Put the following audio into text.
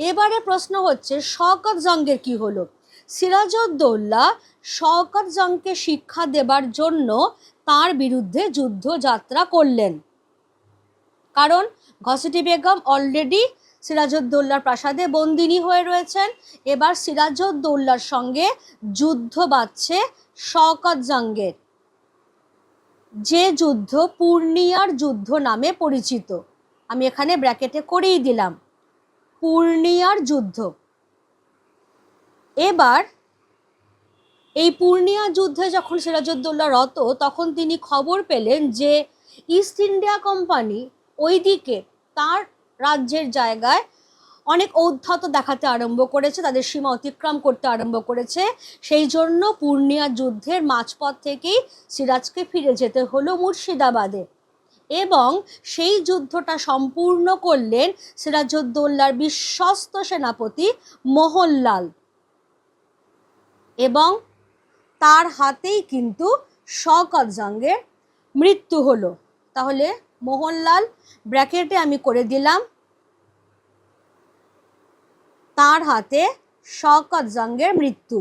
এবারে প্রশ্ন হচ্ছে শওকত জংগের কি হলো। সিরাজউদ্দৌলা শওকত জংকে শিক্ষা দেবার জন্য তার বিরুদ্ধে যুদ্ধযাত্রা করলেন, কারণ ঘসেটি বেগম অলরেডি সিরাজউদ্দৌলার প্রাসাদে বন্দিনী হয়ে রয়েছেন। এবার সিরাজউদ্দৌলার সঙ্গে যুদ্ধ বাঁধছে শওকত জংয়ের, যে যুদ্ধ পূর্ণিয়ার যুদ্ধ নামে পরিচিত। আমি এখানে ব্র্যাকেটে করেই দিলাম পূর্ণিয়ার যুদ্ধ। এবার এই পূর্ণিয়া যুদ্ধে যখন সিরাজউদ্দৌলা রত, তখন তিনি খবর পেলেন যে ইস্ট ইন্ডিয়া কোম্পানি ওইদিকে তার রাজ্যের জায়গায় অনেক ঔদ্ধত্য দেখাতে আরম্ভ করেছে, তাদের সীমা অতিক্রম করতে আরম্ভ করেছে। সেই জন্য পূর্ণিয়া যুদ্ধের মাঝপথ থেকেই সিরাজকে ফিরে যেতে হলো মুর্শিদাবাদে, এবং সেই যুদ্ধটা সম্পূর্ণ করলেন সিরাজউদ্দৌলার বিশ্বস্ত সেনাপতি মোহনলাল, এবং তার হাতেই কিন্তু শওকত জংয়ের মৃত্যু হলো। তাহলে মোহনলাল ব্র্যাকেটে আমি করে দিলাম, তার হাতে শওকত জংয়ের মৃত্যু।